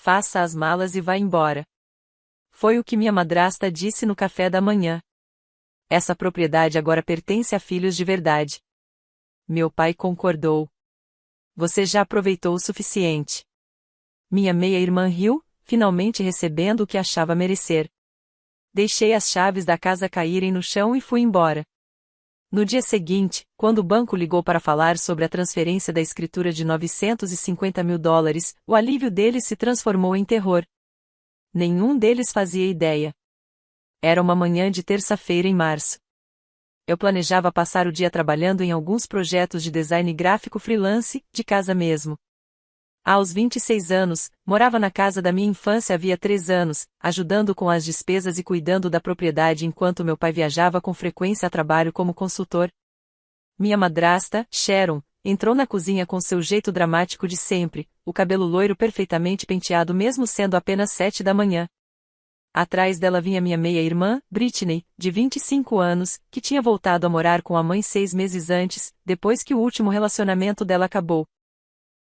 faça as malas e vá embora. Foi o que minha madrasta disse no café da manhã. Essa propriedade agora pertence a filhos de verdade. Meu pai concordou. Você já aproveitou o suficiente. Minha meia-irmã riu, finalmente recebendo o que achava merecer. Deixei as chaves da casa caírem no chão e fui embora. No dia seguinte, quando o banco ligou para falar sobre a transferência da escritura de $950 mil, o alívio deles se transformou em terror. Nenhum deles fazia ideia. Era uma manhã de terça-feira em março. Eu planejava passar o dia trabalhando em alguns projetos de design gráfico freelance, de casa mesmo. Aos 26 anos, morava na casa da minha infância havia 3 anos, ajudando com as despesas e cuidando da propriedade enquanto meu pai viajava com frequência a trabalho como consultor. Minha madrasta, Sharon, entrou na cozinha com seu jeito dramático de sempre, o cabelo loiro perfeitamente penteado mesmo sendo apenas 7 da manhã. Atrás dela vinha minha meia-irmã, Britney, de 25 anos, que tinha voltado a morar com a mãe 6 meses antes, depois que o último relacionamento dela acabou.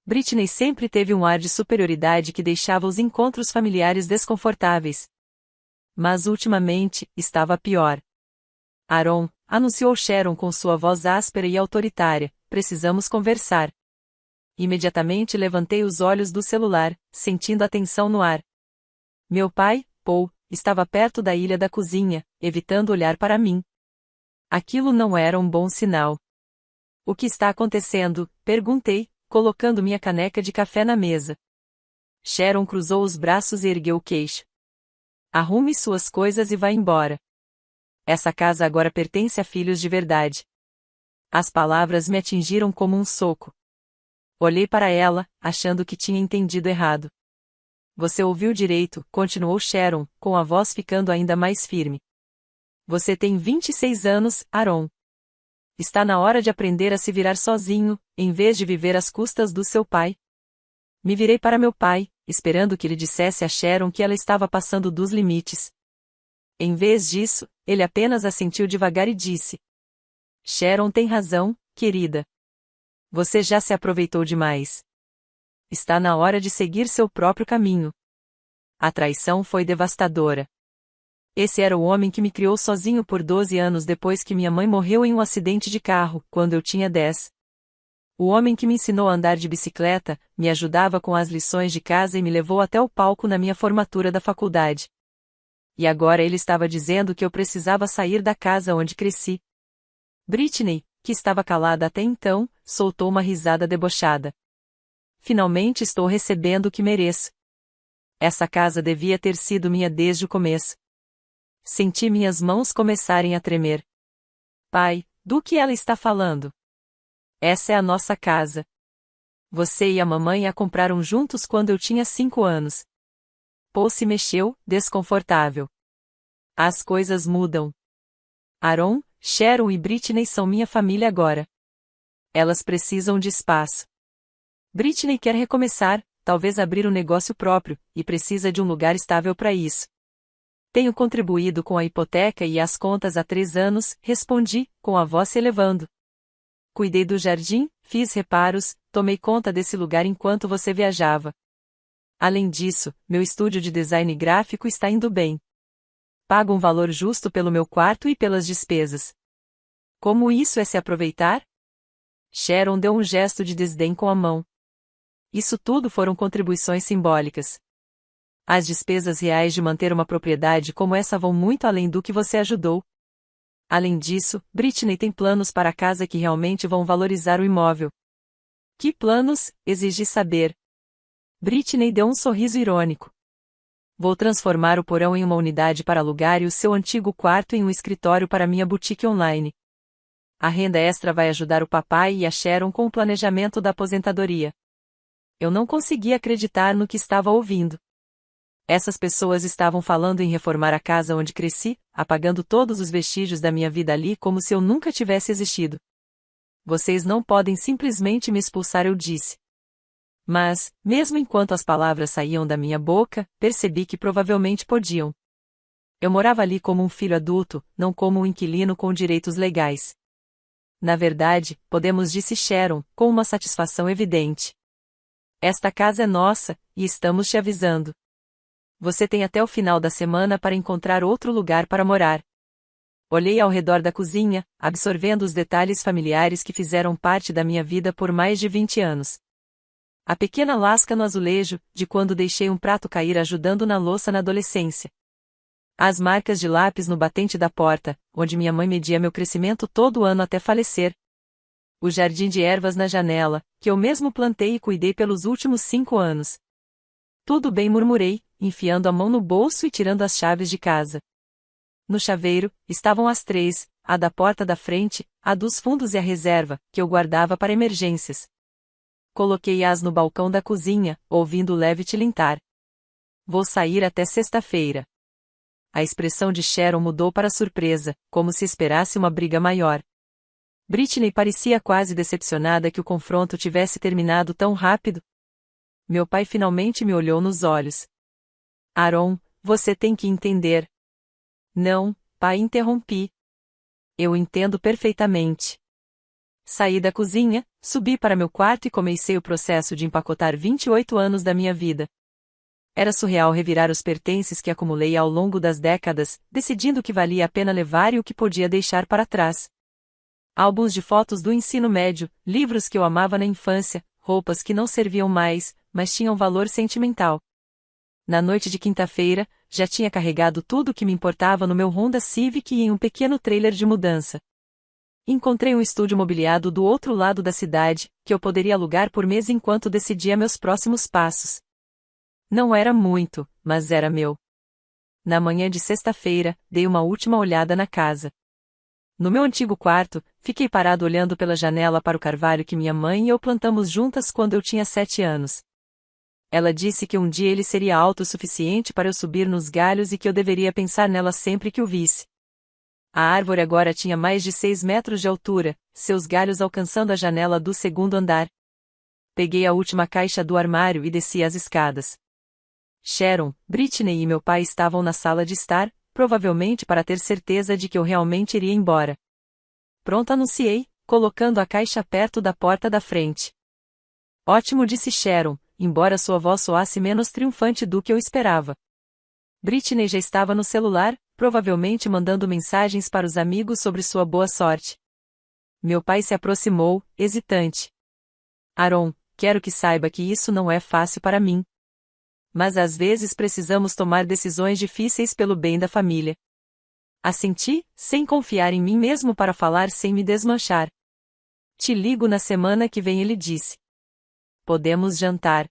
Britney sempre teve um ar de superioridade que deixava os encontros familiares desconfortáveis. Mas ultimamente, estava pior. Aaron, anunciou Sharon com sua voz áspera e autoritária, precisamos conversar. Imediatamente levantei os olhos do celular, sentindo a tensão no ar. Meu pai, Paul, estava perto da ilha da cozinha, evitando olhar para mim. Aquilo não era um bom sinal. O que está acontecendo? Perguntei, colocando minha caneca de café na mesa. Sharon cruzou os braços e ergueu o queixo. Arrume suas coisas e vá embora. Essa casa agora pertence a filhos de verdade. As palavras me atingiram como um soco. Olhei para ela, achando que tinha entendido errado. Você ouviu direito, continuou Sharon, com a voz ficando ainda mais firme. Você tem 26 anos, Aaron. Está na hora de aprender a se virar sozinho, em vez de viver às custas do seu pai. Me virei para meu pai, esperando que ele dissesse a Sharon que ela estava passando dos limites. Em vez disso, ele apenas assentiu devagar e disse: Sharon tem razão, querida. Você já se aproveitou demais. Está na hora de seguir seu próprio caminho. A traição foi devastadora. Esse era o homem que me criou sozinho por 12 anos depois que minha mãe morreu em um acidente de carro, quando eu tinha 10. O homem que me ensinou a andar de bicicleta, me ajudava com as lições de casa e me levou até o palco na minha formatura da faculdade. E agora ele estava dizendo que eu precisava sair da casa onde cresci. Britney, que estava calada até então, soltou uma risada debochada. Finalmente estou recebendo o que mereço. Essa casa devia ter sido minha desde o começo. Senti minhas mãos começarem a tremer. Pai, do que ela está falando? Essa é a nossa casa. Você e a mamãe a compraram juntos quando eu tinha 5 anos. Paul se mexeu, desconfortável. As coisas mudam. Aaron, Sharon e Britney são minha família agora. Elas precisam de espaço. Britney quer recomeçar, talvez abrir um negócio próprio, e precisa de um lugar estável para isso. Tenho contribuído com a hipoteca e as contas há 3 anos, respondi, com a voz se elevando. Cuidei do jardim, fiz reparos, tomei conta desse lugar enquanto você viajava. Além disso, meu estúdio de design gráfico está indo bem. Pago um valor justo pelo meu quarto e pelas despesas. Como isso é se aproveitar? Sharon deu um gesto de desdém com a mão. Isso tudo foram contribuições simbólicas. As despesas reais de manter uma propriedade como essa vão muito além do que você ajudou. Além disso, Britney tem planos para a casa que realmente vão valorizar o imóvel. Que planos? Exigi saber. Britney deu um sorriso irônico. Vou transformar o porão em uma unidade para alugar e o seu antigo quarto em um escritório para minha boutique online. A renda extra vai ajudar o papai e a Sharon com o planejamento da aposentadoria. Eu não conseguia acreditar no que estava ouvindo. Essas pessoas estavam falando em reformar a casa onde cresci, apagando todos os vestígios da minha vida ali como se eu nunca tivesse existido. Vocês não podem simplesmente me expulsar, eu disse. Mas, mesmo enquanto as palavras saíam da minha boca, percebi que provavelmente podiam. Eu morava ali como um filho adulto, não como um inquilino com direitos legais. Na verdade, podemos, disse Sharon, com uma satisfação evidente. Esta casa é nossa, e estamos te avisando. Você tem até o final da semana para encontrar outro lugar para morar. Olhei ao redor da cozinha, absorvendo os detalhes familiares que fizeram parte da minha vida por mais de 20 anos. A pequena lasca no azulejo, de quando deixei um prato cair ajudando na louça na adolescência. As marcas de lápis no batente da porta, onde minha mãe media meu crescimento todo ano até falecer. O jardim de ervas na janela, que eu mesmo plantei e cuidei pelos últimos 5 anos. Tudo bem, murmurei, enfiando a mão no bolso e tirando as chaves de casa. No chaveiro, estavam as 3, a da porta da frente, a dos fundos e a reserva, que eu guardava para emergências. Coloquei-as no balcão da cozinha, ouvindo o leve tilintar. Vou sair até sexta-feira. A expressão de Sharon mudou para surpresa, como se esperasse uma briga maior. Britney parecia quase decepcionada que o confronto tivesse terminado tão rápido. Meu pai finalmente me olhou nos olhos. Aaron, você tem que entender. Não, pai, interrompi. Eu entendo perfeitamente. Saí da cozinha, subi para meu quarto e comecei o processo de empacotar 28 anos da minha vida. Era surreal revirar os pertences que acumulei ao longo das décadas, decidindo o que valia a pena levar e o que podia deixar para trás. Álbuns de fotos do ensino médio, livros que eu amava na infância, roupas que não serviam mais, mas tinham valor sentimental. Na noite de quinta-feira, já tinha carregado tudo o que me importava no meu Honda Civic e em um pequeno trailer de mudança. Encontrei um estúdio mobiliado do outro lado da cidade, que eu poderia alugar por mês enquanto decidia meus próximos passos. Não era muito, mas era meu. Na manhã de sexta-feira, dei uma última olhada na casa. No meu antigo quarto, fiquei parado olhando pela janela para o carvalho que minha mãe e eu plantamos juntas quando eu tinha 7 anos. Ela disse que um dia ele seria alto o suficiente para eu subir nos galhos e que eu deveria pensar nela sempre que o visse. A árvore agora tinha mais de 6 metros de altura, seus galhos alcançando a janela do segundo andar. Peguei a última caixa do armário e desci as escadas. Sharon, Britney e meu pai estavam na sala de estar, provavelmente para ter certeza de que eu realmente iria embora. Pronto, anunciei, colocando a caixa perto da porta da frente. Ótimo, disse Sharon, embora sua voz soasse menos triunfante do que eu esperava. Britney já estava no celular, provavelmente mandando mensagens para os amigos sobre sua boa sorte. Meu pai se aproximou, hesitante. Aaron, quero que saiba que isso não é fácil para mim. Mas às vezes precisamos tomar decisões difíceis pelo bem da família. Assenti, sem confiar em mim mesmo para falar sem me desmanchar. Te ligo na semana que vem, ele disse. Podemos jantar.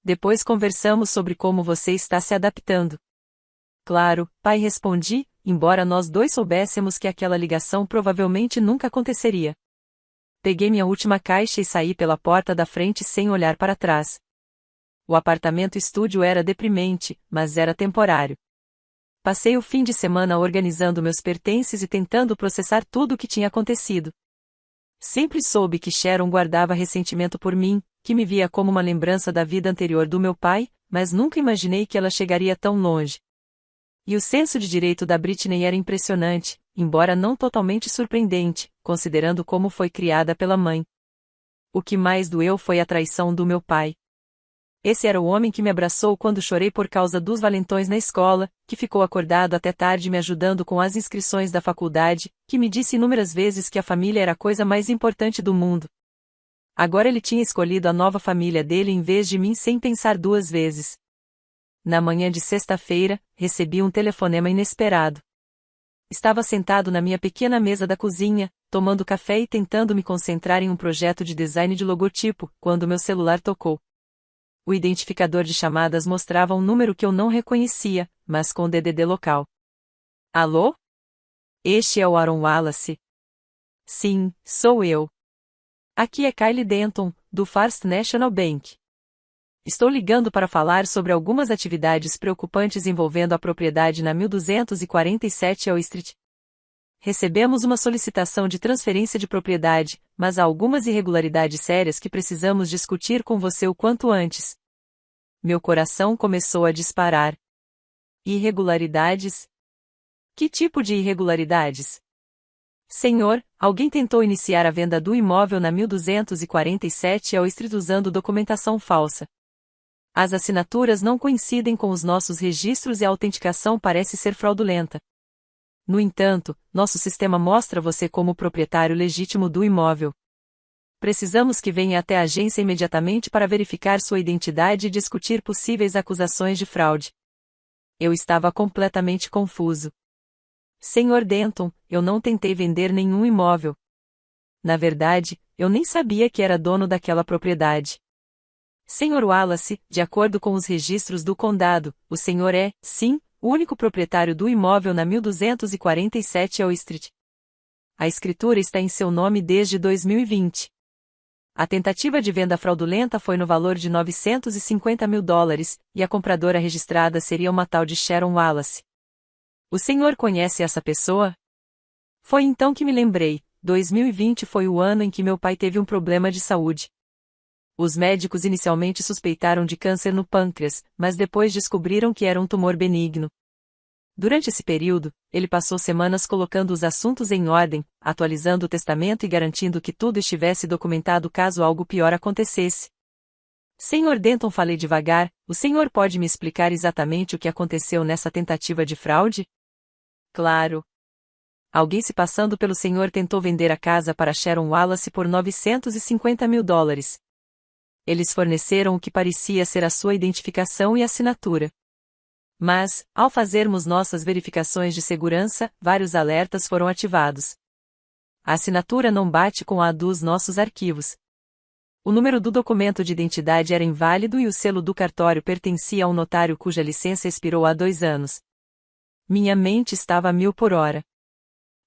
Depois conversamos sobre como você está se adaptando. Claro, pai, respondi, embora nós dois soubéssemos que aquela ligação provavelmente nunca aconteceria. Peguei minha última caixa e saí pela porta da frente sem olhar para trás. O apartamento-estúdio era deprimente, mas era temporário. Passei o fim de semana organizando meus pertences e tentando processar tudo o que tinha acontecido. Sempre soube que Sharon guardava ressentimento por mim, que me via como uma lembrança da vida anterior do meu pai, mas nunca imaginei que ela chegaria tão longe. E o senso de direito da Britney era impressionante, embora não totalmente surpreendente, considerando como foi criada pela mãe. O que mais doeu foi a traição do meu pai. Esse era o homem que me abraçou quando chorei por causa dos valentões na escola, que ficou acordado até tarde me ajudando com as inscrições da faculdade, que me disse inúmeras vezes que a família era a coisa mais importante do mundo. Agora ele tinha escolhido a nova família dele em vez de mim sem pensar 2 vezes. Na manhã de sexta-feira, recebi um telefonema inesperado. Estava sentado na minha pequena mesa da cozinha, tomando café e tentando me concentrar em um projeto de design de logotipo, quando meu celular tocou. O identificador de chamadas mostrava um número que eu não reconhecia, mas com DDD local. Alô? Este é o Aaron Wallace. Sim, sou eu. Aqui é Kylie Denton, do First National Bank. Estou ligando para falar sobre algumas atividades preocupantes envolvendo a propriedade na 1247 Elm Street. Recebemos uma solicitação de transferência de propriedade, mas há algumas irregularidades sérias que precisamos discutir com você o quanto antes. Meu coração começou a disparar. Irregularidades? Que tipo de irregularidades? Senhor, alguém tentou iniciar a venda do imóvel na 1247 Elm Street usando documentação falsa. As assinaturas não coincidem com os nossos registros e a autenticação parece ser fraudulenta. No entanto, nosso sistema mostra você como o proprietário legítimo do imóvel. Precisamos que venha até a agência imediatamente para verificar sua identidade e discutir possíveis acusações de fraude. Eu estava completamente confuso. Senhor Denton, eu não tentei vender nenhum imóvel. Na verdade, eu nem sabia que era dono daquela propriedade. Senhor Wallace, de acordo com os registros do condado, o senhor é, sim, o único proprietário do imóvel na 1247 Elm Street. A escritura está em seu nome desde 2020. A tentativa de venda fraudulenta foi no valor de $950 mil, e a compradora registrada seria uma tal de Sharon Wallace. O senhor conhece essa pessoa? Foi então que me lembrei, 2020 foi o ano em que meu pai teve um problema de saúde. Os médicos inicialmente suspeitaram de câncer no pâncreas, mas depois descobriram que era um tumor benigno. Durante esse período, ele passou semanas colocando os assuntos em ordem, atualizando o testamento e garantindo que tudo estivesse documentado caso algo pior acontecesse. Senhor Denton, falei devagar, o senhor pode me explicar exatamente o que aconteceu nessa tentativa de fraude? Claro. Alguém se passando pelo senhor tentou vender a casa para Sharon Wallace por $950 mil. Eles forneceram o que parecia ser a sua identificação e assinatura. Mas, ao fazermos nossas verificações de segurança, vários alertas foram ativados. A assinatura não bate com a dos nossos arquivos. O número do documento de identidade era inválido e o selo do cartório pertencia a um notário cuja licença expirou há 2 anos. Minha mente estava a 1000 por hora.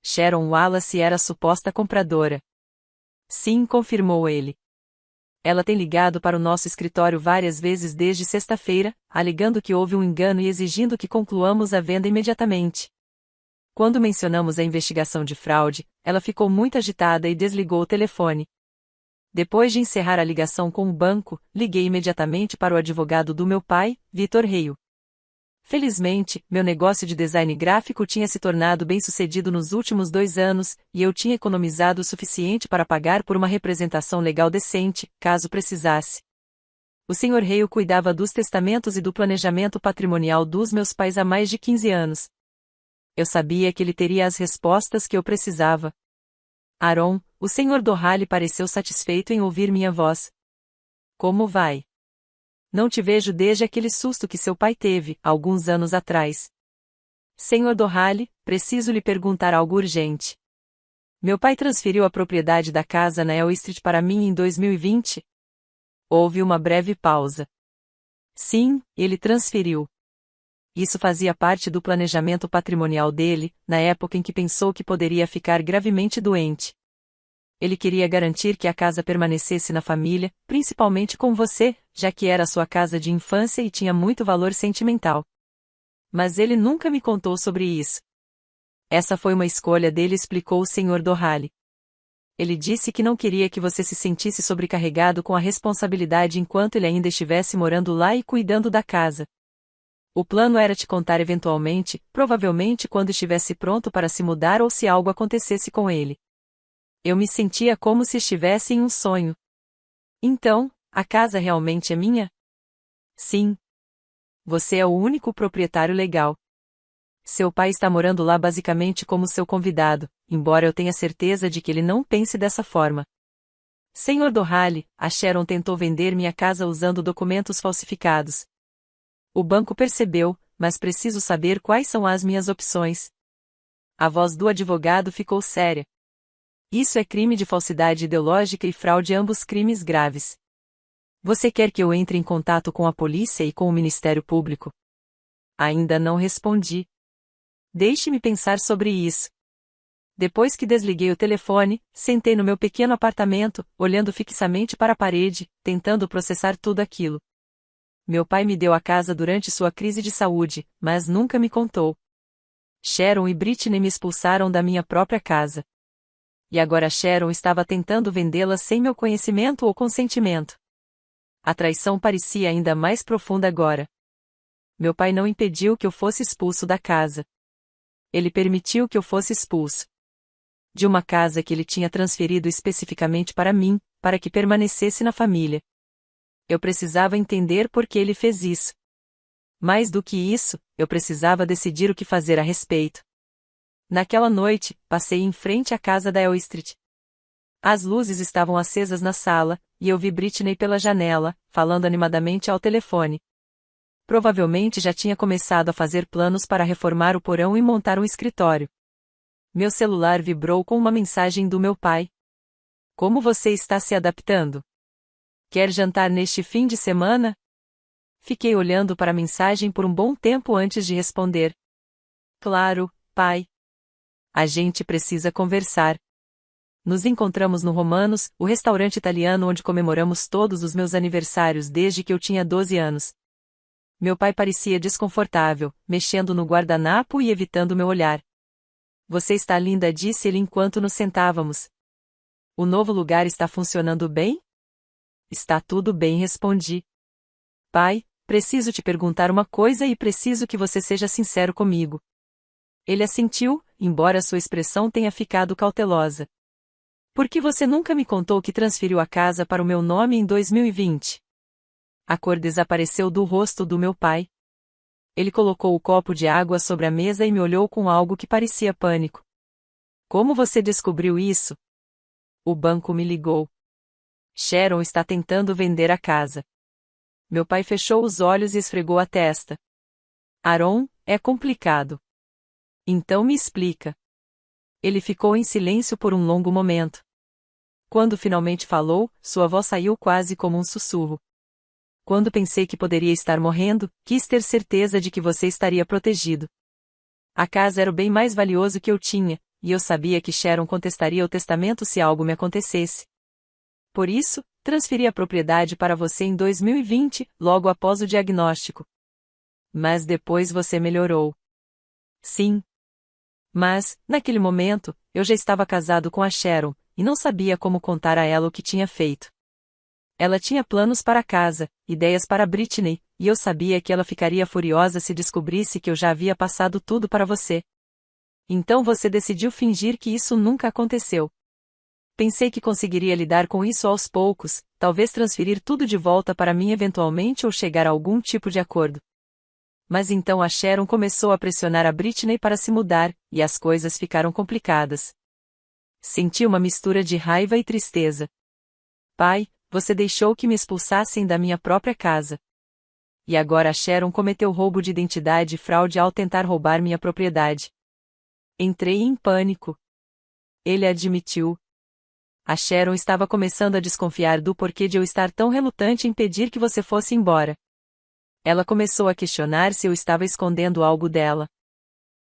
Sharon Wallace era a suposta compradora. Sim, confirmou ele. Ela tem ligado para o nosso escritório várias vezes desde sexta-feira, alegando que houve um engano e exigindo que concluamos a venda imediatamente. Quando mencionamos a investigação de fraude, ela ficou muito agitada e desligou o telefone. Depois de encerrar a ligação com o banco, liguei imediatamente para o advogado do meu pai, Vitor Reio. Felizmente, meu negócio de design gráfico tinha se tornado bem-sucedido nos últimos 2 anos, e eu tinha economizado o suficiente para pagar por uma representação legal decente, caso precisasse. O Sr. Reio cuidava dos testamentos e do planejamento patrimonial dos meus pais há mais de 15 anos. Eu sabia que ele teria as respostas que eu precisava. Aaron, o Sr. Dohally pareceu satisfeito em ouvir minha voz. Como vai? Não te vejo desde aquele susto que seu pai teve, alguns anos atrás. Sr. Dohally, preciso lhe perguntar algo urgente. Meu pai transferiu a propriedade da casa na Elm Street para mim em 2020? Houve uma breve pausa. Sim, ele transferiu. Isso fazia parte do planejamento patrimonial dele, na época em que pensou que poderia ficar gravemente doente. Ele queria garantir que a casa permanecesse na família, principalmente com você, já que era sua casa de infância e tinha muito valor sentimental. Mas ele nunca me contou sobre isso. Essa foi uma escolha dele, explicou o Sr. Dohally. Ele disse que não queria que você se sentisse sobrecarregado com a responsabilidade enquanto ele ainda estivesse morando lá e cuidando da casa. O plano era te contar eventualmente, provavelmente quando estivesse pronto para se mudar ou se algo acontecesse com ele. Eu me sentia como se estivesse em um sonho. Então, a casa realmente é minha? Sim. Você é o único proprietário legal. Seu pai está morando lá basicamente como seu convidado, embora eu tenha certeza de que ele não pense dessa forma. Sr. Dohally, a Sharon tentou vender minha casa usando documentos falsificados. O banco percebeu, mas preciso saber quais são as minhas opções. A voz do advogado ficou séria. Isso é crime de falsidade ideológica e fraude, ambos crimes graves. Você quer que eu entre em contato com a polícia e com o Ministério Público? Ainda não respondi. Deixe-me pensar sobre isso. Depois que desliguei o telefone, sentei no meu pequeno apartamento, olhando fixamente para a parede, tentando processar tudo aquilo. Meu pai me deu a casa durante sua crise de saúde, mas nunca me contou. Sharon e Britney me expulsaram da minha própria casa. E agora Sharon estava tentando vendê-la sem meu conhecimento ou consentimento. A traição parecia ainda mais profunda agora. Meu pai não impediu que eu fosse expulso da casa. Ele permitiu que eu fosse expulso. de uma casa que ele tinha transferido especificamente para mim, para que permanecesse na família. Eu precisava entender por que ele fez isso. Mais do que isso, eu precisava decidir o que fazer a respeito. Naquela noite, passei em frente à casa da Elstree. As luzes estavam acesas na sala, e eu vi Britney pela janela, falando animadamente ao telefone. Provavelmente já tinha começado a fazer planos para reformar o porão e montar um escritório. Meu celular vibrou com uma mensagem do meu pai. Como você está se adaptando? Quer jantar neste fim de semana? Fiquei olhando para a mensagem por um bom tempo antes de responder. Claro, pai. A gente precisa conversar. Nos encontramos no Romanos, o restaurante italiano onde comemoramos todos os meus aniversários desde que eu tinha 12 anos. Meu pai parecia desconfortável, mexendo no guardanapo e evitando meu olhar. Você está linda, disse ele enquanto nos sentávamos. O novo lugar está funcionando bem? Está tudo bem, respondi. Pai, preciso te perguntar uma coisa e preciso que você seja sincero comigo. Ele assentiu, embora sua expressão tenha ficado cautelosa. Por que você nunca me contou que transferiu a casa para o meu nome em 2020? A cor desapareceu do rosto do meu pai. Ele colocou o copo de água sobre a mesa e me olhou com algo que parecia pânico. Como você descobriu isso? O banco me ligou. Sharon está tentando vender a casa. Meu pai fechou os olhos e esfregou a testa. Aaron, é complicado. Então me explica. Ele ficou em silêncio por um longo momento. Quando finalmente falou, sua voz saiu quase como um sussurro. Quando pensei que poderia estar morrendo, quis ter certeza de que você estaria protegido. A casa era o bem mais valioso que eu tinha, e eu sabia que Sharon contestaria o testamento se algo me acontecesse. Por isso, transferi a propriedade para você em 2020, logo após o diagnóstico. Mas depois você melhorou. Sim. Mas, naquele momento, eu já estava casado com a Sharon, e não sabia como contar a ela o que tinha feito. Ela tinha planos para a casa, ideias para Britney, e eu sabia que ela ficaria furiosa se descobrisse que eu já havia passado tudo para você. Então você decidiu fingir que isso nunca aconteceu. Pensei que conseguiria lidar com isso aos poucos, talvez transferir tudo de volta para mim eventualmente ou chegar a algum tipo de acordo. Mas então a Sharon começou a pressionar a Britney para se mudar, e as coisas ficaram complicadas. Senti uma mistura de raiva e tristeza. Pai, você deixou que me expulsassem da minha própria casa. E agora a Sharon cometeu roubo de identidade e fraude ao tentar roubar minha propriedade. Entrei em pânico. Ele admitiu. A Sharon estava começando a desconfiar do porquê de eu estar tão relutante em pedir que você fosse embora. Ela começou a questionar se eu estava escondendo algo dela.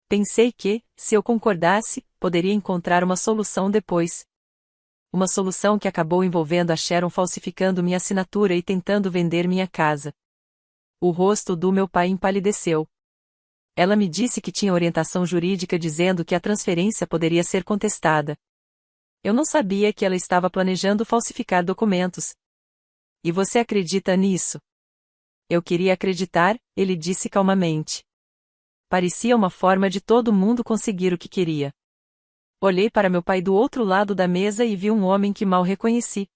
Pensei que, se eu concordasse, poderia encontrar uma solução depois. Uma solução que acabou envolvendo a Sharon falsificando minha assinatura e tentando vender minha casa. O rosto do meu pai empalideceu. Ela me disse que tinha orientação jurídica dizendo que a transferência poderia ser contestada. Eu não sabia que ela estava planejando falsificar documentos. E você acredita nisso? Eu queria acreditar, ele disse calmamente. Parecia uma forma de todo mundo conseguir o que queria. Olhei para meu pai do outro lado da mesa e vi um homem que mal reconheci.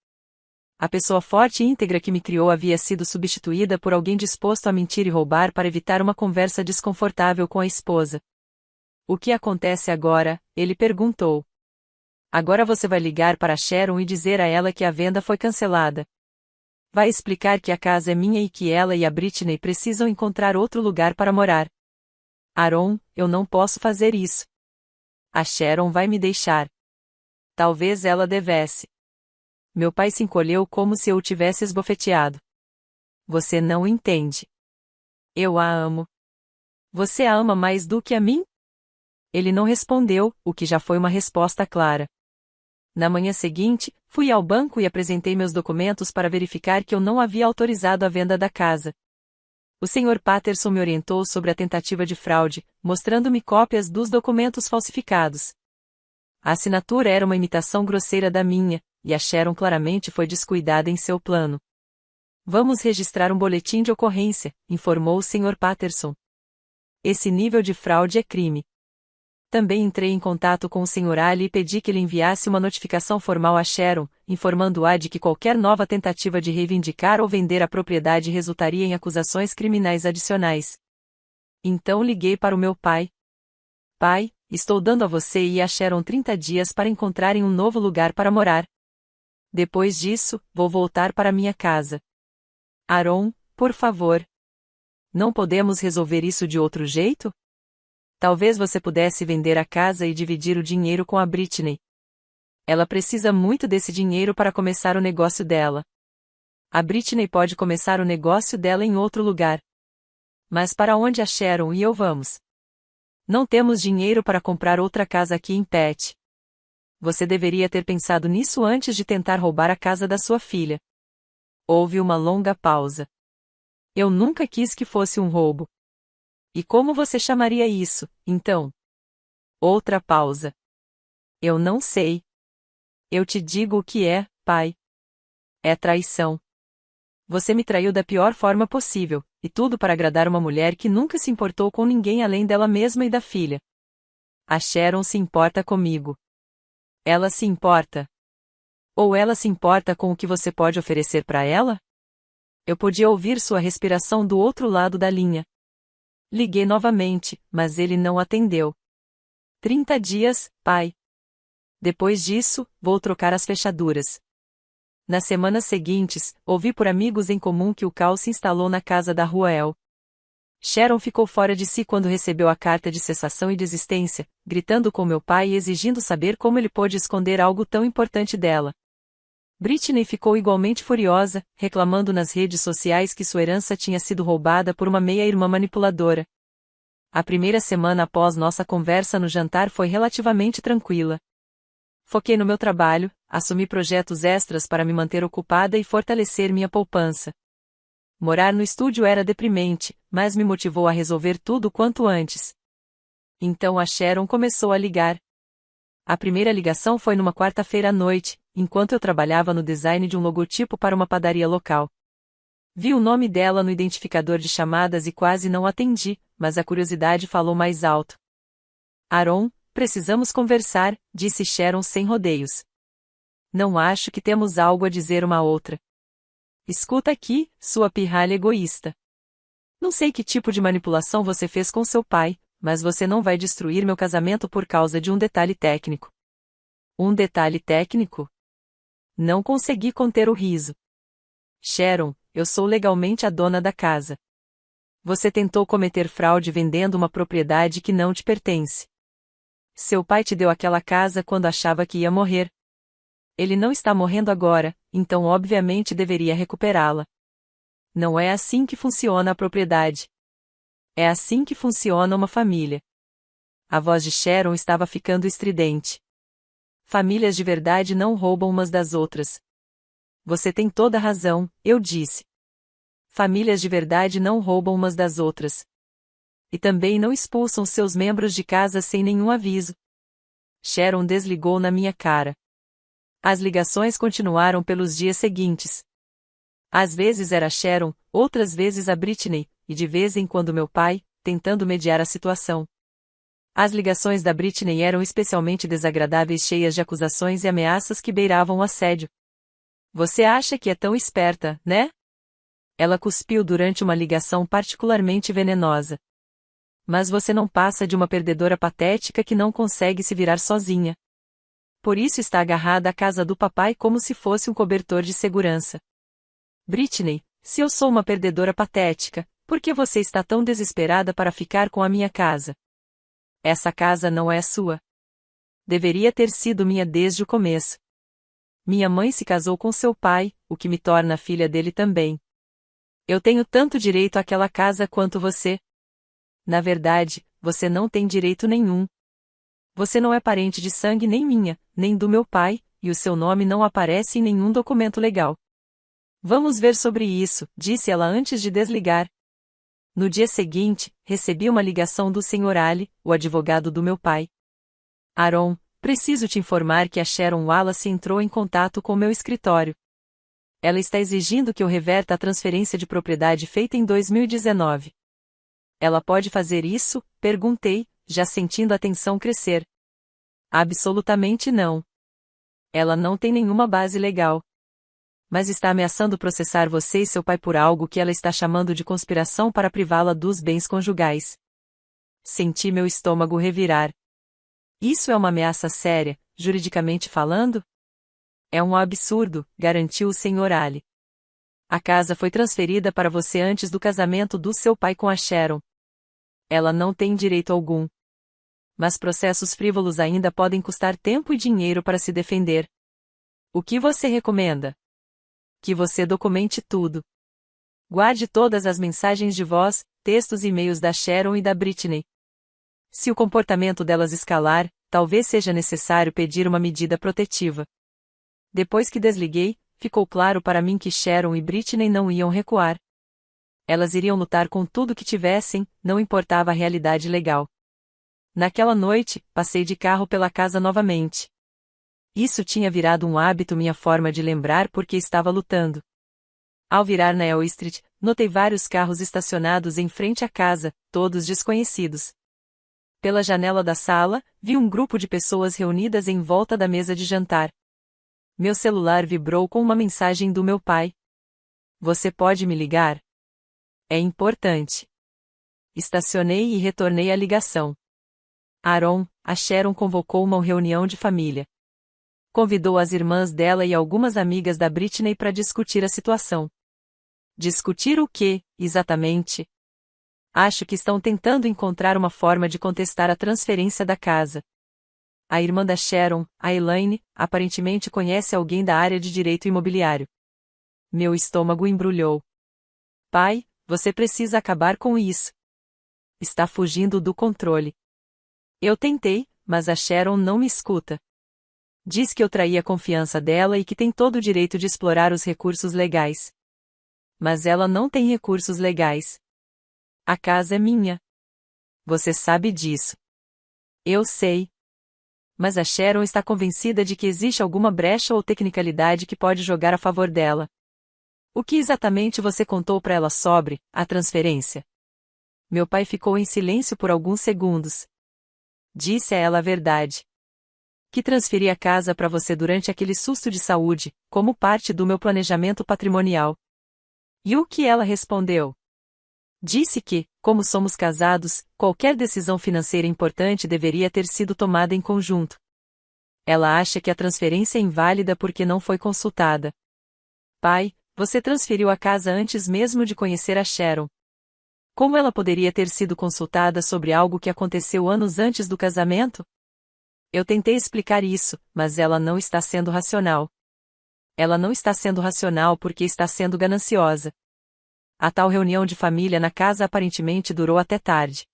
A pessoa forte e íntegra que me criou havia sido substituída por alguém disposto a mentir e roubar para evitar uma conversa desconfortável com a esposa. O que acontece agora? Ele perguntou. Agora você vai ligar para Sharon e dizer a ela que a venda foi cancelada. Vai explicar que a casa é minha e que ela e a Britney precisam encontrar outro lugar para morar. Aaron, eu não posso fazer isso. A Sharon vai me deixar. Talvez ela devesse. Meu pai se encolheu como se eu o tivesse esbofeteado. Você não entende. Eu a amo. Você a ama mais do que a mim? Ele não respondeu, o que já foi uma resposta clara. Na manhã seguinte, fui ao banco e apresentei meus documentos para verificar que eu não havia autorizado a venda da casa. O Sr. Patterson me orientou sobre a tentativa de fraude, mostrando-me cópias dos documentos falsificados. A assinatura era uma imitação grosseira da minha, e a Sharon claramente foi descuidada em seu plano. Vamos registrar um boletim de ocorrência, informou o Sr. Patterson. Esse nível de fraude é crime. Também entrei em contato com o Sr. Ali e pedi que ele enviasse uma notificação formal a Sharon, informando-a de que qualquer nova tentativa de reivindicar ou vender a propriedade resultaria em acusações criminais adicionais. Então liguei para o meu pai. Pai, estou dando a você e a Sharon 30 dias para encontrarem um novo lugar para morar. Depois disso, vou voltar para minha casa. Aaron, por favor. Não podemos resolver isso de outro jeito? Talvez você pudesse vender a casa e dividir o dinheiro com a Britney. Ela precisa muito desse dinheiro para começar o negócio dela. A Britney pode começar o negócio dela em outro lugar. Mas para onde a Sharon e eu vamos? Não temos dinheiro para comprar outra casa aqui em Pet. Você deveria ter pensado nisso antes de tentar roubar a casa da sua filha. Houve uma longa pausa. Eu nunca quis que fosse um roubo. E como você chamaria isso, então? Outra pausa. Eu não sei. Eu te digo o que é, pai. É traição. Você me traiu da pior forma possível, e tudo para agradar uma mulher que nunca se importou com ninguém além dela mesma e da filha. A Sharon se importa comigo. Ela se importa. Ou ela se importa com o que você pode oferecer para ela? Eu podia ouvir sua respiração do outro lado da linha. Liguei novamente, mas ele não atendeu. 30 dias, pai. Depois disso, vou trocar as fechaduras. Nas semanas seguintes, ouvi por amigos em comum que o caos se instalou na casa da Rua El. Sharon ficou fora de si quando recebeu a carta de cessação e desistência, gritando com meu pai e exigindo saber como ele pôde esconder algo tão importante dela. Britney ficou igualmente furiosa, reclamando nas redes sociais que sua herança tinha sido roubada por uma meia-irmã manipuladora. A primeira semana após nossa conversa no jantar foi relativamente tranquila. Foquei no meu trabalho, assumi projetos extras para me manter ocupada e fortalecer minha poupança. Morar no estúdio era deprimente, mas me motivou a resolver tudo quanto antes. Então a Sharon começou a ligar. A primeira ligação foi numa quarta-feira à noite, enquanto eu trabalhava no design de um logotipo para uma padaria local. Vi o nome dela no identificador de chamadas e quase não atendi, mas a curiosidade falou mais alto. Aaron, precisamos conversar, disse Sharon sem rodeios. Não acho que temos algo a dizer uma a outra. Escuta aqui, sua pirralha egoísta. Não sei que tipo de manipulação você fez com seu pai, mas você não vai destruir meu casamento por causa de um detalhe técnico. Um detalhe técnico? Não consegui conter o riso. Sharon, eu sou legalmente a dona da casa. Você tentou cometer fraude vendendo uma propriedade que não te pertence. Seu pai te deu aquela casa quando achava que ia morrer. Ele não está morrendo agora, então obviamente deveria recuperá-la. Não é assim que funciona a propriedade. É assim que funciona uma família. A voz de Sharon estava ficando estridente. Famílias de verdade não roubam umas das outras. Você tem toda a razão, eu disse. Famílias de verdade não roubam umas das outras. E também não expulsam seus membros de casa sem nenhum aviso. Sharon desligou na minha cara. As ligações continuaram pelos dias seguintes. Às vezes era Sharon, outras vezes a Britney, e de vez em quando meu pai, tentando mediar a situação. As ligações da Britney eram especialmente desagradáveis, cheias de acusações e ameaças que beiravam o assédio. Você acha que é tão esperta, né? Ela cuspiu durante uma ligação particularmente venenosa. Mas você não passa de uma perdedora patética que não consegue se virar sozinha. Por isso está agarrada à casa do papai como se fosse um cobertor de segurança. Britney, se eu sou uma perdedora patética, por que você está tão desesperada para ficar com a minha casa? Essa casa não é sua. Deveria ter sido minha desde o começo. Minha mãe se casou com seu pai, o que me torna filha dele também. Eu tenho tanto direito àquela casa quanto você. Na verdade, você não tem direito nenhum. Você não é parente de sangue nem minha, nem do meu pai, e o seu nome não aparece em nenhum documento legal. Vamos ver sobre isso, disse ela antes de desligar. No dia seguinte, recebi uma ligação do Sr. Ali, o advogado do meu pai. Aaron, preciso te informar que a Sharon Wallace entrou em contato com meu escritório. Ela está exigindo que eu reverta a transferência de propriedade feita em 2019. Ela pode fazer isso? Perguntei, já sentindo a tensão crescer. Absolutamente não. Ela não tem nenhuma base legal. Mas está ameaçando processar você e seu pai por algo que ela está chamando de conspiração para privá-la dos bens conjugais. Senti meu estômago revirar. Isso é uma ameaça séria, juridicamente falando? É um absurdo, garantiu o Sr. Ali. A casa foi transferida para você antes do casamento do seu pai com a Sharon. Ela não tem direito algum. Mas processos frívolos ainda podem custar tempo e dinheiro para se defender. O que você recomenda? Que você documente tudo. Guarde todas as mensagens de voz, textos e e-mails da Sharon e da Britney. Se o comportamento delas escalar, talvez seja necessário pedir uma medida protetiva. Depois que desliguei, ficou claro para mim que Sharon e Britney não iam recuar. Elas iriam lutar com tudo que tivessem, não importava a realidade legal. Naquela noite, passei de carro pela casa novamente. Isso tinha virado um hábito, minha forma de lembrar porque estava lutando. Ao virar na L Street, notei vários carros estacionados em frente à casa, todos desconhecidos. Pela janela da sala, vi um grupo de pessoas reunidas em volta da mesa de jantar. Meu celular vibrou com uma mensagem do meu pai. Você pode me ligar? É importante. Estacionei e retornei a ligação. Aaron, a Sharon convocou uma reunião de família. Convidou as irmãs dela e algumas amigas da Britney para discutir a situação. Discutir o quê, exatamente? Acho que estão tentando encontrar uma forma de contestar a transferência da casa. A irmã da Sharon, a Elaine, aparentemente conhece alguém da área de direito imobiliário. Meu estômago embrulhou. Pai, você precisa acabar com isso. Está fugindo do controle. Eu tentei, mas a Sharon não me escuta. Diz que eu traí a confiança dela e que tem todo o direito de explorar os recursos legais. Mas ela não tem recursos legais. A casa é minha. Você sabe disso. Eu sei. Mas a Sharon está convencida de que existe alguma brecha ou tecnicalidade que pode jogar a favor dela. O que exatamente você contou para ela sobre a transferência? Meu pai ficou em silêncio por alguns segundos. Disse a ela a verdade. Que transferi a casa para você durante aquele susto de saúde, como parte do meu planejamento patrimonial. E o que ela respondeu? Disse que, como somos casados, qualquer decisão financeira importante deveria ter sido tomada em conjunto. Ela acha que a transferência é inválida porque não foi consultada. Pai, você transferiu a casa antes mesmo de conhecer a Sharon. Como ela poderia ter sido consultada sobre algo que aconteceu anos antes do casamento? Eu tentei explicar isso, mas ela não está sendo racional. Ela não está sendo racional porque está sendo gananciosa. A tal reunião de família na casa aparentemente durou até tarde.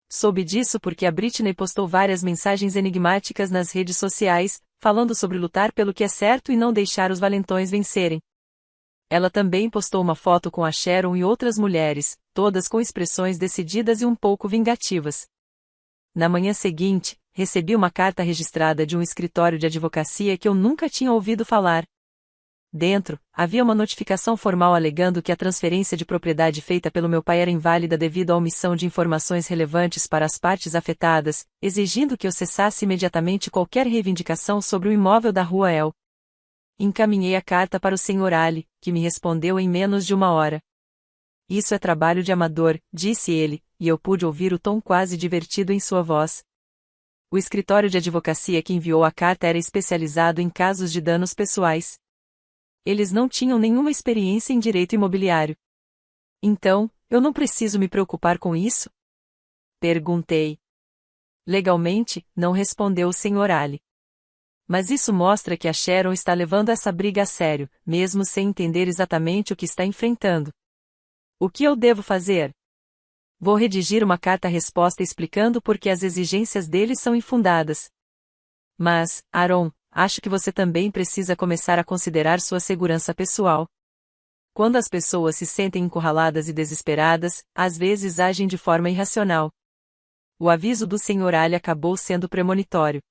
Soube disso porque a Britney postou várias mensagens enigmáticas nas redes sociais, falando sobre lutar pelo que é certo e não deixar os valentões vencerem. Ela também postou uma foto com a Sharon e outras mulheres, todas com expressões decididas e um pouco vingativas. Na manhã seguinte, recebi uma carta registrada de um escritório de advocacia que eu nunca tinha ouvido falar. Dentro, havia uma notificação formal alegando que a transferência de propriedade feita pelo meu pai era inválida devido à omissão de informações relevantes para as partes afetadas, exigindo que eu cessasse imediatamente qualquer reivindicação sobre o imóvel da Rua El. Encaminhei a carta para o Sr. Ali, que me respondeu em menos de uma hora. Isso é trabalho de amador, disse ele, e eu pude ouvir o tom quase divertido em sua voz. O escritório de advocacia que enviou a carta era especializado em casos de danos pessoais. Eles não tinham nenhuma experiência em direito imobiliário. Então, eu não preciso me preocupar com isso? Perguntei. Legalmente, não respondeu o Sr. Ali. Mas isso mostra que a Sharon está levando essa briga a sério, mesmo sem entender exatamente o que está enfrentando. O que eu devo fazer? Vou redigir uma carta-resposta explicando por que as exigências deles são infundadas. Mas, Aaron, acho que você também precisa começar a considerar sua segurança pessoal. Quando as pessoas se sentem encurraladas e desesperadas, às vezes agem de forma irracional. O aviso do Sr. Ali acabou sendo premonitório.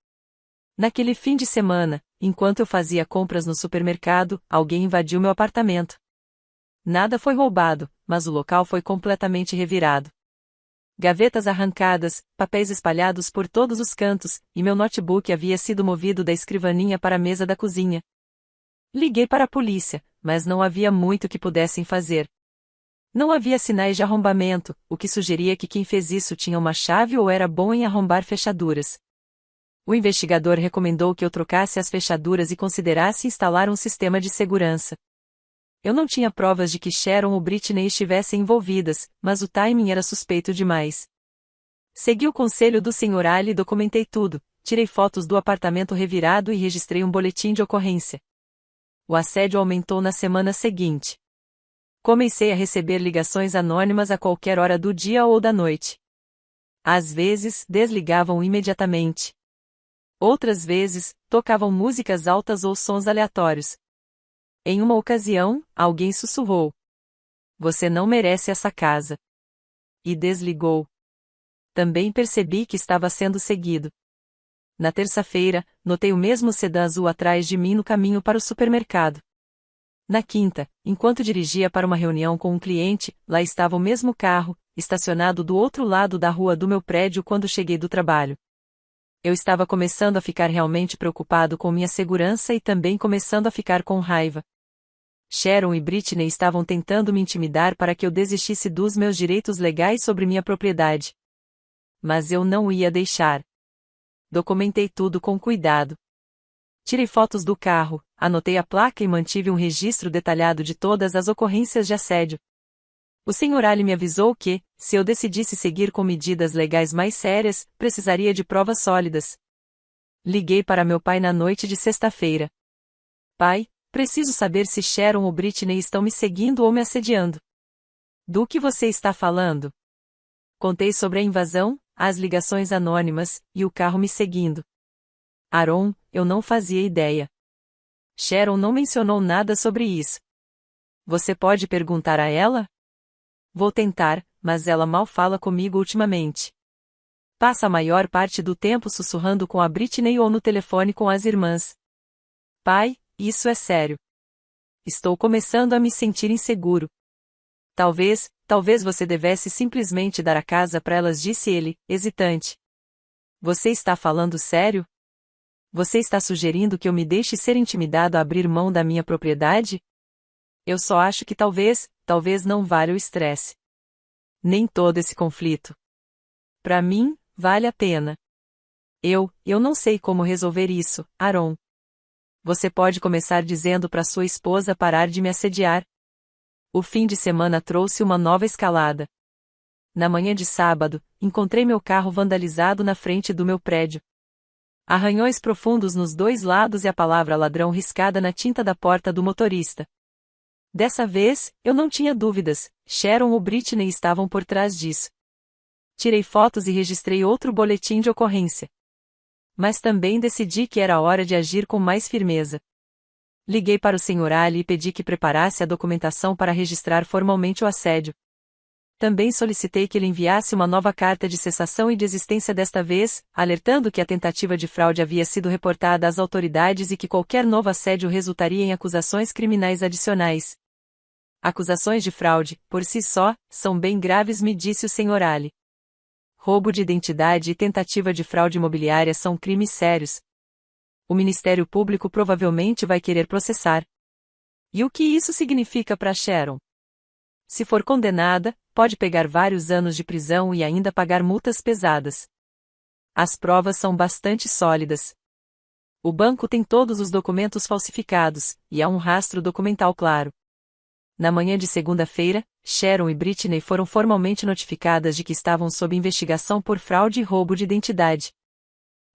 Naquele fim de semana, enquanto eu fazia compras no supermercado, alguém invadiu meu apartamento. Nada foi roubado, mas o local foi completamente revirado. Gavetas arrancadas, papéis espalhados por todos os cantos, e meu notebook havia sido movido da escrivaninha para a mesa da cozinha. Liguei para a polícia, mas não havia muito que pudessem fazer. Não havia sinais de arrombamento, o que sugeria que quem fez isso tinha uma chave ou era bom em arrombar fechaduras. O investigador recomendou que eu trocasse as fechaduras e considerasse instalar um sistema de segurança. Eu não tinha provas de que Sharon ou Britney estivessem envolvidas, mas o timing era suspeito demais. Segui o conselho do Sr. Ali e documentei tudo, tirei fotos do apartamento revirado e registrei um boletim de ocorrência. O assédio aumentou na semana seguinte. Comecei a receber ligações anônimas a qualquer hora do dia ou da noite. Às vezes, desligavam imediatamente. Outras vezes, tocavam músicas altas ou sons aleatórios. Em uma ocasião, alguém sussurrou: "Você não merece essa casa." E desligou. Também percebi que estava sendo seguido. Na terça-feira, notei o mesmo sedã azul atrás de mim no caminho para o supermercado. Na quinta, enquanto dirigia para uma reunião com um cliente, lá estava o mesmo carro, estacionado do outro lado da rua do meu prédio quando cheguei do trabalho. Eu estava começando a ficar realmente preocupado com minha segurança e também começando a ficar com raiva. Sharon e Britney estavam tentando me intimidar para que eu desistisse dos meus direitos legais sobre minha propriedade. Mas eu não ia deixar. Documentei tudo com cuidado. Tirei fotos do carro, anotei a placa e mantive um registro detalhado de todas as ocorrências de assédio. O Sr. Ali me avisou que, se eu decidisse seguir com medidas legais mais sérias, precisaria de provas sólidas. Liguei para meu pai na noite de sexta-feira. "Pai, preciso saber se Sharon ou Britney estão me seguindo ou me assediando." "Do que você está falando?" Contei sobre a invasão, as ligações anônimas, e o carro me seguindo. "Aaron, eu não fazia ideia. Sharon não mencionou nada sobre isso." "Você pode perguntar a ela?" "Vou tentar, mas ela mal fala comigo ultimamente. Passa a maior parte do tempo sussurrando com a Britney ou no telefone com as irmãs." "Pai, isso é sério. Estou começando a me sentir inseguro." Talvez você devesse simplesmente dar a casa para elas", disse ele, hesitante. "Você está falando sério? Você está sugerindo que eu me deixe ser intimidado a abrir mão da minha propriedade? Eu só acho que talvez não valha o estresse. Nem todo esse conflito. Para mim, vale a pena. Eu não sei como resolver isso, Aaron." "Você pode começar dizendo para sua esposa parar de me assediar." O fim de semana trouxe uma nova escalada. Na manhã de sábado, encontrei meu carro vandalizado na frente do meu prédio. Arranhões profundos nos dois lados e a palavra ladrão riscada na tinta da porta do motorista. Dessa vez, eu não tinha dúvidas, Sharon ou Britney estavam por trás disso. Tirei fotos e registrei outro boletim de ocorrência. Mas também decidi que era hora de agir com mais firmeza. Liguei para o Sr. Ali e pedi que preparasse a documentação para registrar formalmente o assédio. Também solicitei que ele enviasse uma nova carta de cessação e desistência desta vez, alertando que a tentativa de fraude havia sido reportada às autoridades e que qualquer novo assédio resultaria em acusações criminais adicionais. "Acusações de fraude, por si só, são bem graves", me disse o Sr. Ali. "Roubo de identidade e tentativa de fraude imobiliária são crimes sérios. O Ministério Público provavelmente vai querer processar." E o que isso significa para Sharon? Se for condenada, pode pegar vários anos de prisão e ainda pagar multas pesadas. As provas são bastante sólidas. O banco tem todos os documentos falsificados, e há um rastro documental claro. Na manhã de segunda-feira, Sharon e Britney foram formalmente notificadas de que estavam sob investigação por fraude e roubo de identidade.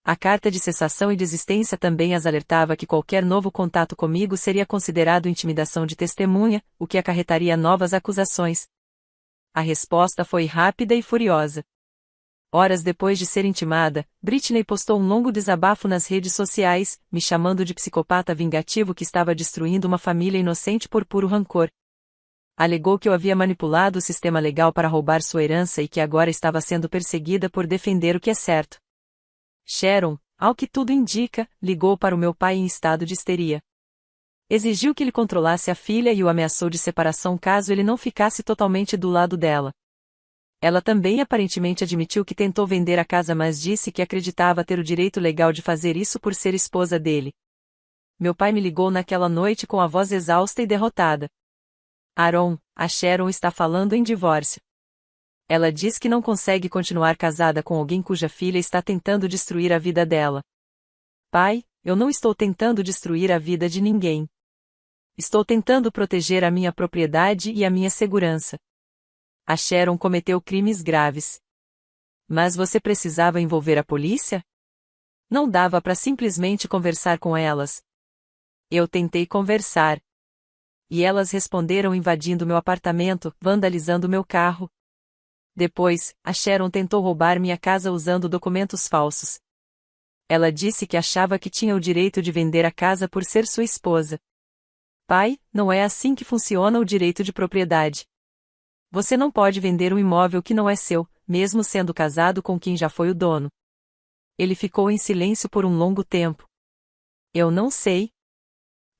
A carta de cessação e desistência também as alertava que qualquer novo contato comigo seria considerado intimidação de testemunha, o que acarretaria novas acusações. A resposta foi rápida e furiosa. Horas depois de ser intimada, Britney postou um longo desabafo nas redes sociais, me chamando de psicopata vingativo que estava destruindo uma família inocente por puro rancor. Alegou que eu havia manipulado o sistema legal para roubar sua herança e que agora estava sendo perseguida por defender o que é certo. Sharon, ao que tudo indica, ligou para o meu pai em estado de histeria. Exigiu que ele controlasse a filha e o ameaçou de separação caso ele não ficasse totalmente do lado dela. Ela também aparentemente admitiu que tentou vender a casa, mas disse que acreditava ter o direito legal de fazer isso por ser esposa dele. Meu pai me ligou naquela noite com a voz exausta e derrotada. Aaron, a Sharon está falando em divórcio. Ela diz que não consegue continuar casada com alguém cuja filha está tentando destruir a vida dela. Pai, eu não estou tentando destruir a vida de ninguém. Estou tentando proteger a minha propriedade e a minha segurança. A Sharon cometeu crimes graves. Mas você precisava envolver a polícia? Não dava para simplesmente conversar com elas. Eu tentei conversar. E elas responderam invadindo meu apartamento, vandalizando meu carro. Depois, a Sharon tentou roubar minha casa usando documentos falsos. Ela disse que achava que tinha o direito de vender a casa por ser sua esposa. Pai, não é assim que funciona o direito de propriedade. Você não pode vender um imóvel que não é seu, mesmo sendo casado com quem já foi o dono. Ele ficou em silêncio por um longo tempo. Eu não sei.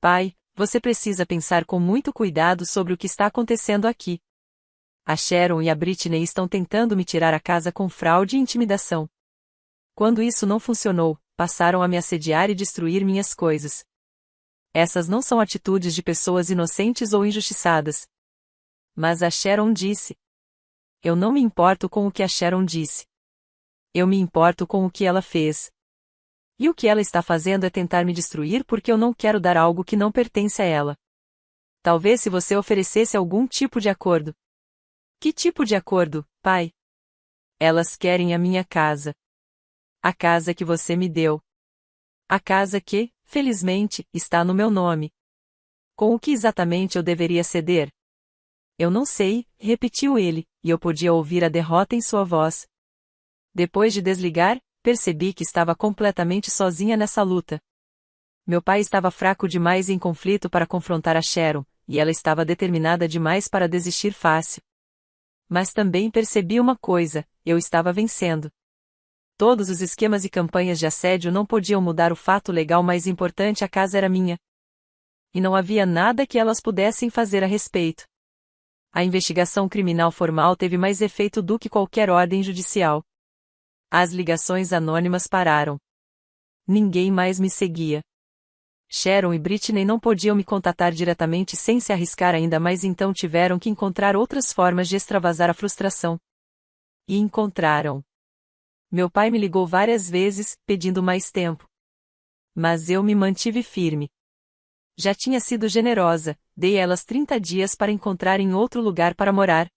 Pai, você precisa pensar com muito cuidado sobre o que está acontecendo aqui. A Sharon e a Britney estão tentando me tirar a casa com fraude e intimidação. Quando isso não funcionou, passaram a me assediar e destruir minhas coisas. Essas não são atitudes de pessoas inocentes ou injustiçadas. Mas a Sharon disse. Eu não me importo com o que a Sharon disse. Eu me importo com o que ela fez. E o que ela está fazendo é tentar me destruir porque eu não quero dar algo que não pertence a ela. Talvez se você oferecesse algum tipo de acordo. Que tipo de acordo, pai? Elas querem a minha casa. A casa que você me deu. A casa que, felizmente, está no meu nome. Com o que exatamente eu deveria ceder? Eu não sei, repetiu ele, e eu podia ouvir a derrota em sua voz. Depois de desligar, percebi que estava completamente sozinha nessa luta. Meu pai estava fraco demais em conflito para confrontar a Sharon, e ela estava determinada demais para desistir fácil. Mas também percebi uma coisa: eu estava vencendo. Todos os esquemas e campanhas de assédio não podiam mudar o fato legal mais importante: a casa era minha. E não havia nada que elas pudessem fazer a respeito. A investigação criminal formal teve mais efeito do que qualquer ordem judicial. As ligações anônimas pararam. Ninguém mais me seguia. Sharon e Britney não podiam me contatar diretamente sem se arriscar ainda mais, então tiveram que encontrar outras formas de extravasar a frustração. E encontraram. Meu pai me ligou várias vezes, pedindo mais tempo. Mas eu me mantive firme. Já tinha sido generosa, dei a elas 30 dias para encontrarem outro lugar para morar.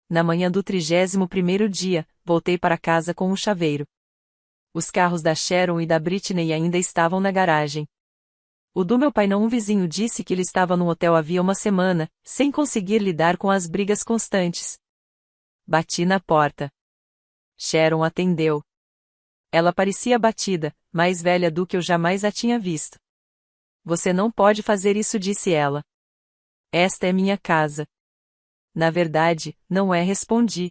Na manhã do 31º dia, voltei para casa com um chaveiro. Os carros da Sharon e da Britney ainda estavam na garagem. O do meu pai não. Um vizinho disse que ele estava no hotel havia uma semana, sem conseguir lidar com as brigas constantes. Bati na porta. Sharon atendeu. Ela parecia abatida, mais velha do que eu jamais a tinha visto. Você não pode fazer isso, disse ela. Esta é minha casa. Na verdade, não é, respondi.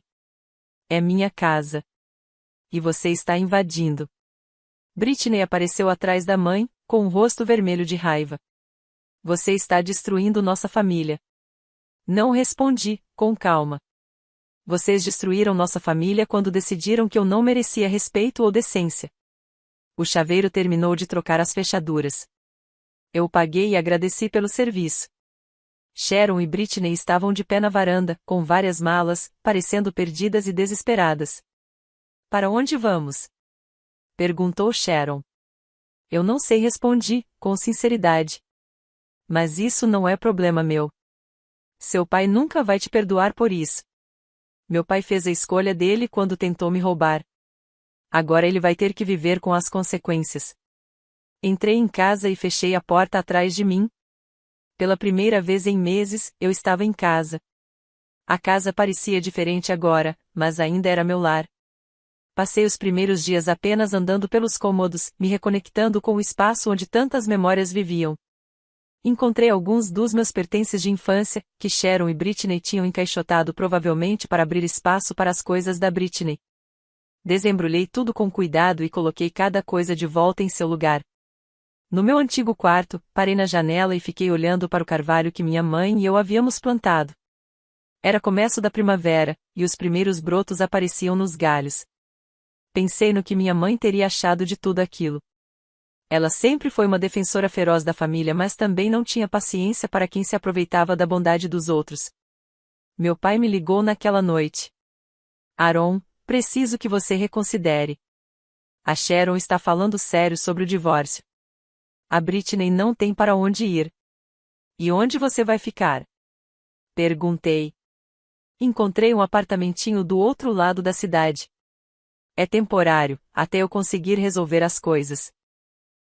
É minha casa. E você está invadindo. Britney apareceu atrás da mãe, com um rosto vermelho de raiva. Você está destruindo nossa família. Não, respondi, com calma. Vocês destruíram nossa família quando decidiram que eu não merecia respeito ou decência. O chaveiro terminou de trocar as fechaduras. Eu paguei e agradeci pelo serviço. Sharon e Britney estavam de pé na varanda, com várias malas, parecendo perdidas e desesperadas. Para onde vamos? Perguntou Sharon. Eu não sei, respondi, com sinceridade. Mas isso não é problema meu. Seu pai nunca vai te perdoar por isso. Meu pai fez a escolha dele quando tentou me roubar. Agora ele vai ter que viver com as consequências. Entrei em casa e fechei a porta atrás de mim. Pela primeira vez em meses, eu estava em casa. A casa parecia diferente agora, mas ainda era meu lar. Passei os primeiros dias apenas andando pelos cômodos, me reconectando com o espaço onde tantas memórias viviam. Encontrei alguns dos meus pertences de infância, que Sharon e Britney tinham encaixotado provavelmente para abrir espaço para as coisas da Britney. Desembrulhei tudo com cuidado e coloquei cada coisa de volta em seu lugar. No meu antigo quarto, parei na janela e fiquei olhando para o carvalho que minha mãe e eu havíamos plantado. Era começo da primavera, e os primeiros brotos apareciam nos galhos. Pensei no que minha mãe teria achado de tudo aquilo. Ela sempre foi uma defensora feroz da família, mas também não tinha paciência para quem se aproveitava da bondade dos outros. Meu pai me ligou naquela noite. Aaron, preciso que você reconsidere. A Sharon está falando sério sobre o divórcio. A Britney não tem para onde ir. E onde você vai ficar? Perguntei. Encontrei um apartamentinho do outro lado da cidade. É temporário, até eu conseguir resolver as coisas.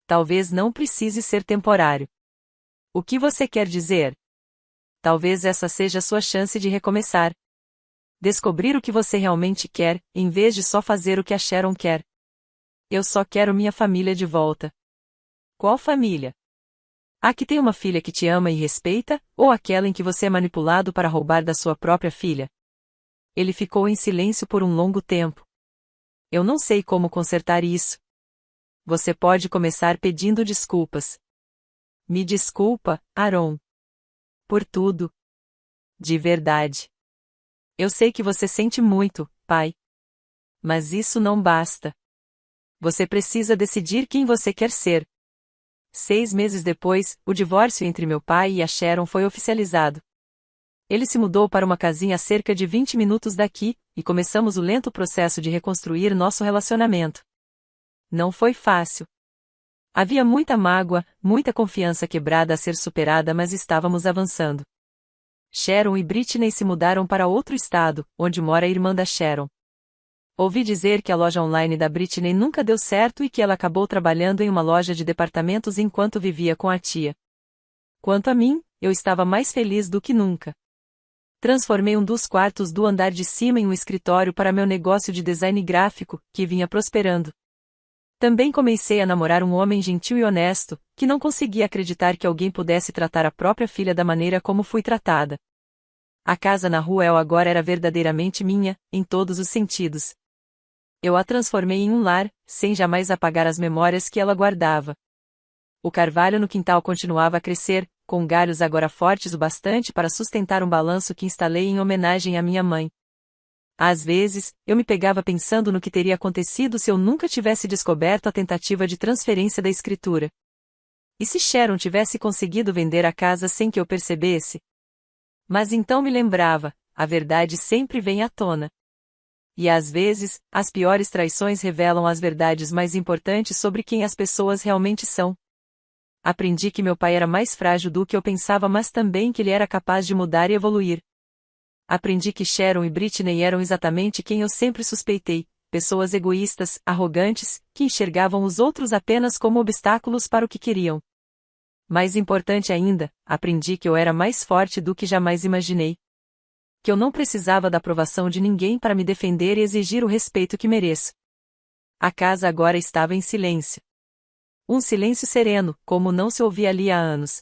Talvez não precise ser temporário. O que você quer dizer? Talvez essa seja a sua chance de recomeçar. Descobrir o que você realmente quer, em vez de só fazer o que a Sharon quer. Eu só quero minha família de volta. Qual família? A que tem uma filha que te ama e respeita, ou aquela em que você é manipulado para roubar da sua própria filha? Ele ficou em silêncio por um longo tempo. Eu não sei como consertar isso. Você pode começar pedindo desculpas. Me desculpa, Aaron. Por tudo. De verdade. Eu sei que você sente muito, pai. Mas isso não basta. Você precisa decidir quem você quer ser. 6 meses depois, o divórcio entre meu pai e a Sharon foi oficializado. Ele se mudou para uma casinha a cerca de 20 minutos daqui, e começamos o lento processo de reconstruir nosso relacionamento. Não foi fácil. Havia muita mágoa, muita confiança quebrada a ser superada, mas estávamos avançando. Sharon e Britney se mudaram para outro estado, onde mora a irmã da Sharon. Ouvi dizer que a loja online da Britney nunca deu certo e que ela acabou trabalhando em uma loja de departamentos enquanto vivia com a tia. Quanto a mim, eu estava mais feliz do que nunca. Transformei um dos quartos do andar de cima em um escritório para meu negócio de design gráfico, que vinha prosperando. Também comecei a namorar um homem gentil e honesto, que não conseguia acreditar que alguém pudesse tratar a própria filha da maneira como fui tratada. A casa na rua El agora era verdadeiramente minha, em todos os sentidos. Eu a transformei em um lar, sem jamais apagar as memórias que ela guardava. O carvalho no quintal continuava a crescer, com galhos agora fortes o bastante para sustentar um balanço que instalei em homenagem à minha mãe. Às vezes, eu me pegava pensando no que teria acontecido se eu nunca tivesse descoberto a tentativa de transferência da escritura. E se Sharon tivesse conseguido vender a casa sem que eu percebesse? Mas então me lembrava, a verdade sempre vem à tona. E às vezes, as piores traições revelam as verdades mais importantes sobre quem as pessoas realmente são. Aprendi que meu pai era mais frágil do que eu pensava, mas também que ele era capaz de mudar e evoluir. Aprendi que Sharon e Britney eram exatamente quem eu sempre suspeitei, pessoas egoístas, arrogantes, que enxergavam os outros apenas como obstáculos para o que queriam. Mais importante ainda, aprendi que eu era mais forte do que jamais imaginei. Que eu não precisava da aprovação de ninguém para me defender e exigir o respeito que mereço. A casa agora estava em silêncio. Um silêncio sereno, como não se ouvia ali há anos.